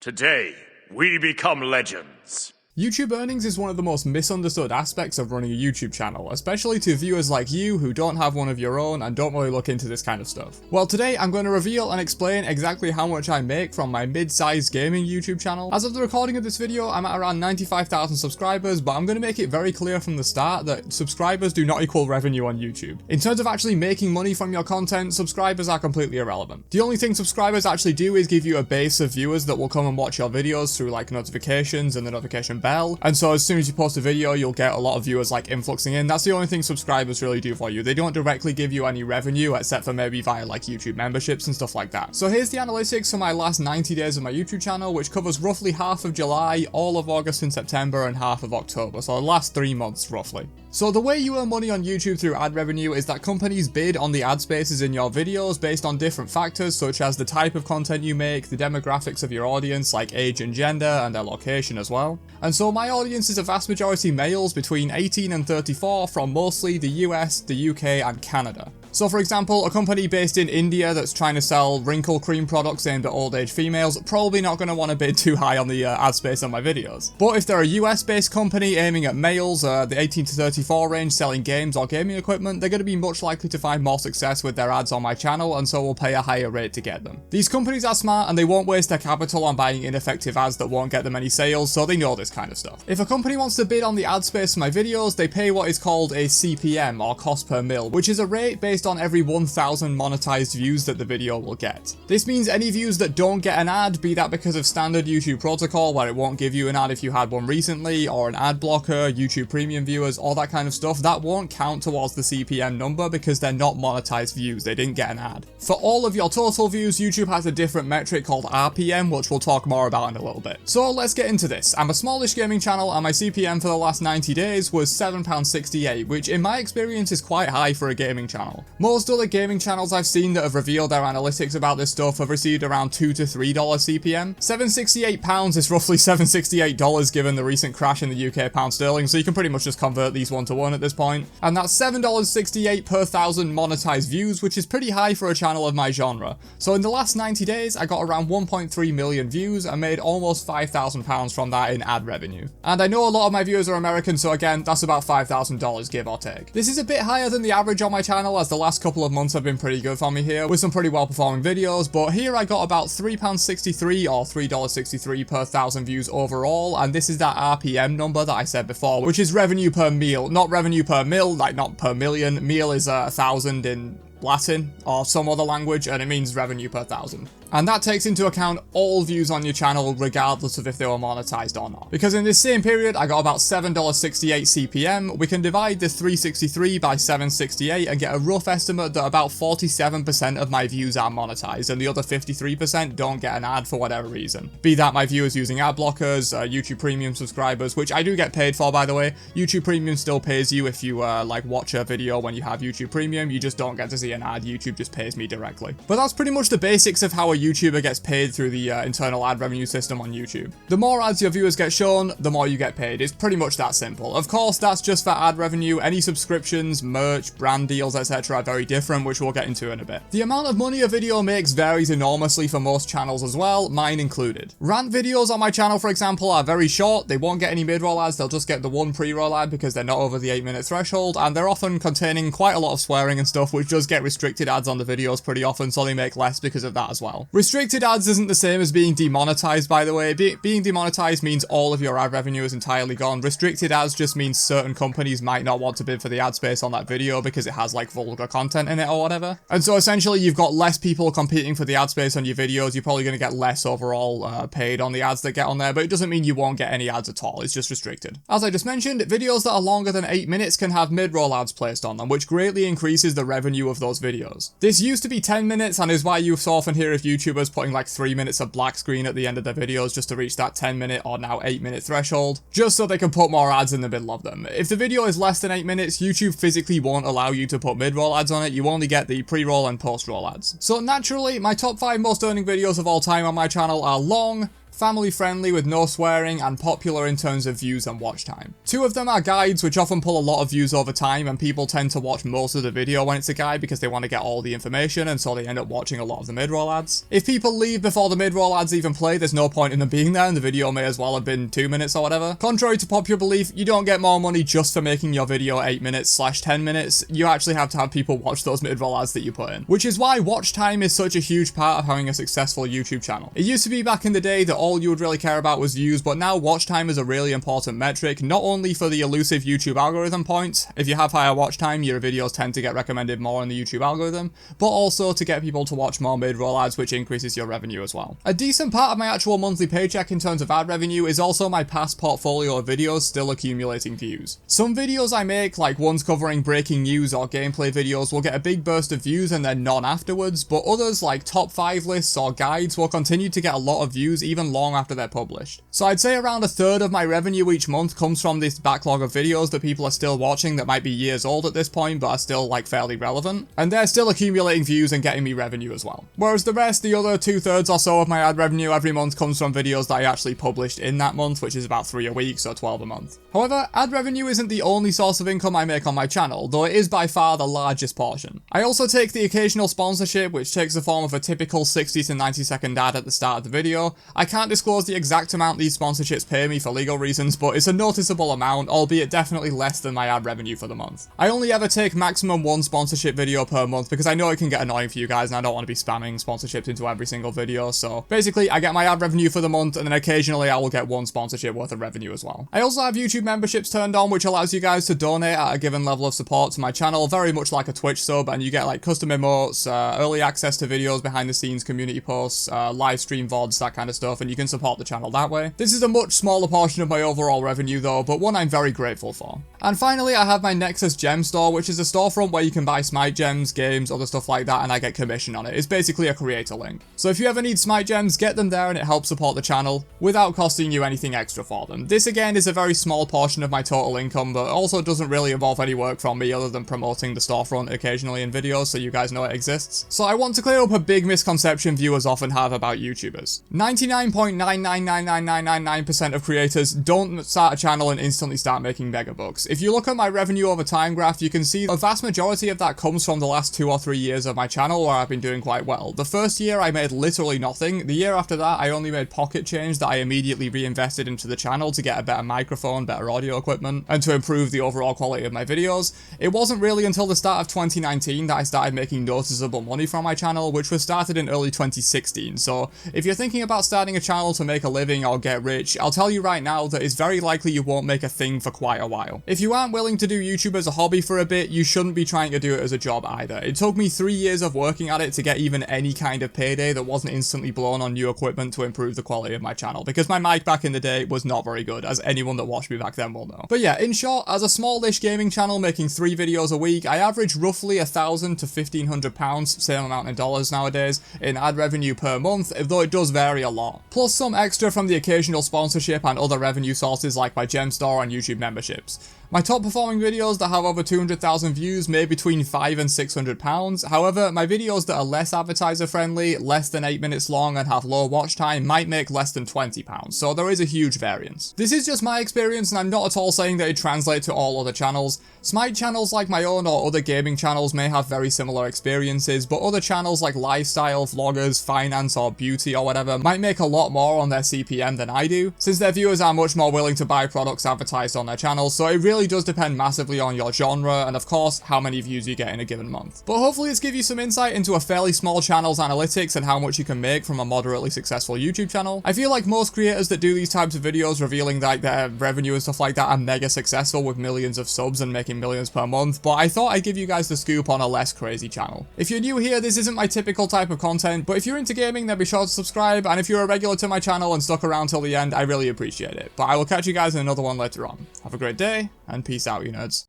Today, we become legends. YouTube earnings is one of the most misunderstood aspects of running a YouTube channel, especially to viewers like you who don't have one of your own and don't really look into this kind of stuff. Well, today I'm going to reveal and explain exactly how much I make from my mid-sized gaming YouTube channel. As of the recording of this video, I'm at around 95,000 subscribers, but I'm going to make it very clear from the start that subscribers do not equal revenue on YouTube. In terms of actually making money from your content, subscribers are completely irrelevant. The only thing subscribers actually do is give you a base of viewers that will come and watch your videos through like notifications and the notification bell, and so as soon as you post a video you'll get a lot of viewers like influxing in. That's the only thing subscribers really do for you. They don't directly give you any revenue except for maybe via like YouTube memberships and stuff like that. So here's the analytics for my last 90 days of my YouTube channel, which covers roughly half of July, all of August and September, and half of October, so the last 3 months roughly. So the way you earn money on YouTube through ad revenue is that companies bid on the ad spaces in your videos based on different factors such as the type of content you make, the demographics of your audience like age and gender, and their location as well. And so my audience is a vast majority males between 18 and 34 from mostly the US, the UK and Canada. So for example, a company based in India that's trying to sell wrinkle cream products aimed at old age females, probably not going to want to bid too high on the ad space on my videos. But if they're a US based company aiming at males, the 18 to 34 range selling games or gaming equipment, they're going to be much likely to find more success with their ads on my channel, and so will pay a higher rate to get them. These companies are smart and they won't waste their capital on buying ineffective ads that won't get them any sales, so they know this kind of stuff. If a company wants to bid on the ad space for my videos, they pay what is called a CPM or cost per mil, which is a rate based on every 1,000 monetized views that the video will get. This means any views that don't get an ad, be that because of standard YouTube protocol where it won't give you an ad if you had one recently, or an ad blocker, YouTube premium viewers, all that kind of stuff, that won't count towards the CPM number because they're not monetized views, they didn't get an ad. For all of your total views, YouTube has a different metric called RPM, which we'll talk more about in a little bit. So let's get into this. I'm a smallish gaming channel and my CPM for the last 90 days was £7.68, which in my experience is quite high for a gaming channel. Most other gaming channels I've seen that have revealed their analytics about this stuff have received around $2 to $3 CPM. £768 is roughly $768 given the recent crash in the UK pound sterling, so you can pretty much just convert these one to one at this point. And that's $7.68 per thousand monetized views, which is pretty high for a channel of my genre. So in the last 90 days, I got around 1.3 million views and made almost £5,000 from that in ad revenue. And I know a lot of my viewers are American, so again, that's about $5,000 give or take. This is a bit higher than the average on my channel, as the last couple of months have been pretty good for me here, with some pretty well performing videos, but here I got about £3.63 or $3.63 per thousand views overall, and this is that RPM number that I said before, which is revenue per meal, not revenue per mil, like not per million. Meal is 1,000 in Latin or some other language, and it means revenue per thousand. And that takes into account all views on your channel regardless of if they were monetized or not. Because in this same period, I got about $7.68 CPM. We can divide this 363 by 768 and get a rough estimate that about 47% of my views are monetized, and the other 53% don't get an ad for whatever reason. Be that my viewers using ad blockers, YouTube Premium subscribers, which I do get paid for, by the way. YouTube Premium still pays you if you like watch a video when you have YouTube Premium. You just don't get to see an ad. YouTube just pays me directly. But that's pretty much the basics of how a YouTuber gets paid through the internal ad revenue system on YouTube. The more ads your viewers get shown, the more you get paid. It's pretty much that simple. Of course, that's just for ad revenue. Any subscriptions, merch, brand deals, etc. are very different, which we'll get into in a bit. The amount of money a video makes varies enormously for most channels as well, mine included. Rant videos on my channel, for example, are very short. They won't get any mid-roll ads. They'll just get the one pre-roll ad because they're not over the 8-minute threshold, and they're often containing quite a lot of swearing and stuff, which does get restricted ads on the videos pretty often, so they make less because of that as well. Restricted ads isn't the same as being demonetized, by the way. Being demonetized means all of your ad revenue is entirely gone. Restricted ads just means certain companies might not want to bid for the ad space on that video because it has like vulgar content in it or whatever. And so essentially you've got less people competing for the ad space on your videos. You're probably going to get less overall paid on the ads that get on there, but it doesn't mean you won't get any ads at all. It's just restricted. As I just mentioned, videos that are longer than 8 minutes can have mid-roll ads placed on them, which greatly increases the revenue of those videos. This used to be 10 minutes and is why you so often hear of YouTubers putting like 3 minutes of black screen at the end of their videos just to reach that 10-minute or now 8-minute threshold, just so they can put more ads in the middle of them. If the video is less than 8 minutes, YouTube physically won't allow you to put mid-roll ads on it. You only get the pre-roll and post-roll ads. So naturally, my top 5 most earning videos of all time on my channel are long, family friendly with no swearing, and popular in terms of views and watch time. 2 of them are guides, which often pull a lot of views over time, and people tend to watch most of the video when it's a guide because they want to get all the information, and so they end up watching a lot of the mid-roll ads. If people leave before the mid-roll ads even play, there's no point in them being there, and the video may as well have been 2 minutes or whatever. Contrary to popular belief, you don't get more money just for making your video 8 minutes/10 minutes. You actually have to have people watch those mid-roll ads that you put in, which is why watch time is such a huge part of having a successful YouTube channel. It used to be back in the day that all you would really care about was views, but now watch time is a really important metric, not only for the elusive YouTube algorithm point. If you have higher watch time, your videos tend to get recommended more in the YouTube algorithm, but also to get people to watch more mid-roll ads, which increases your revenue as well. A decent part of my actual monthly paycheck in terms of ad revenue is also my past portfolio of videos still accumulating views. Some videos I make, like ones covering breaking news or gameplay videos, will get a big burst of views and then none afterwards, but others like top 5 lists or guides will continue to get a lot of views even long after they're published. So I'd say around a third of my revenue each month comes from this backlog of videos that people are still watching that might be years old at this point but are still like fairly relevant, and they're still accumulating views and getting me revenue as well. Whereas the rest, the other 2/3 or so of my ad revenue every month, comes from videos that I actually published in that month, which is about 3 a week, so 12 a month. However, ad revenue isn't the only source of income I make on my channel, though it is by far the largest portion. I also take the occasional sponsorship, which takes the form of a typical 60 to 90 second ad at the start of the video. I can't disclose the exact amount these sponsorships pay me for legal reasons, but it's a noticeable amount, albeit definitely less than my ad revenue for the month. I only ever take maximum 1 sponsorship video per month because I know it can get annoying for you guys and I don't want to be spamming sponsorships into every single video, so basically I get my ad revenue for the month and then occasionally I will get 1 sponsorship worth of revenue as well. I also have YouTube memberships turned on, which allows you guys to donate at a given level of support to my channel, very much like a Twitch sub, and you get like custom emotes, early access to videos, behind the scenes community posts, live stream VODs, that kind of stuff, and you can support the channel that way. This is a much smaller portion of my overall revenue though, but one I'm very grateful for. And finally, I have my Nexus Gem Store, which is a storefront where you can buy Smite gems, games, other stuff like that, and I get commission on it. It's basically a creator link. So if you ever need Smite gems, get them there and it helps support the channel without costing you anything extra for them. This again is a very small portion of my total income, but also doesn't really involve any work from me other than promoting the storefront occasionally in videos so you guys know it exists. So I want to clear up a big misconception viewers often have about YouTubers. 99.9999999% of creators don't start a channel and instantly start making mega bucks. If you look at my revenue over time graph, you can see a vast majority of that comes from the last 2 or 3 years of my channel where I've been doing quite well. The first year I made literally nothing. The year after that I only made pocket change that I immediately reinvested into the channel to get a better microphone, better audio equipment, and to improve the overall quality of my videos. It wasn't really until the start of 2019 that I started making noticeable money from my channel, which was started in early 2016. So if you're thinking about starting a channel to make a living or get rich, I'll tell you right now that it's very likely you won't make a thing for quite a while. If you aren't willing to do YouTube as a hobby for a bit, you shouldn't be trying to do it as a job either. It took me 3 years of working at it to get even any kind of payday that wasn't instantly blown on new equipment to improve the quality of my channel, because my mic back in the day was not very good, as anyone that watched me back then will know. But yeah, in short, as a smallish gaming channel making 3 videos a week, I average roughly £1,000 to £1,500, same amount in dollars nowadays, in ad revenue per month, though it does vary a lot. Plus some extra from the occasional sponsorship and other revenue sources like my gem store and YouTube memberships. My top performing videos that have over 200,000 views made between £500 and £600. However, my videos that are less advertiser friendly, less than 8 minutes long and have low watch time might make less than £20, so there is a huge variance. This is just my experience and I'm not at all saying that it translates to all other channels. Smite channels like my own or other gaming channels may have very similar experiences, but other channels like lifestyle, vloggers, finance or beauty or whatever might make a lot more on their CPM than I do, since their viewers are much more willing to buy products advertised on their channels, so it really does depend massively on your genre and of course how many views you get in a given month. But hopefully it's give you some insight into a fairly small channel's analytics and how much you can make from a moderately successful YouTube channel. I feel like most creators that do these types of videos revealing like their revenue and stuff like that are mega successful with millions of subs and making millions per month, but I thought I'd give you guys the scoop on a less crazy channel. If you're new here, this isn't my typical type of content, but if you're into gaming then be sure to subscribe, and if you're a regular to my channel and stuck around till the end, I really appreciate it. But I will catch you guys in another one later on. Have a great day, and peace out, you nerds.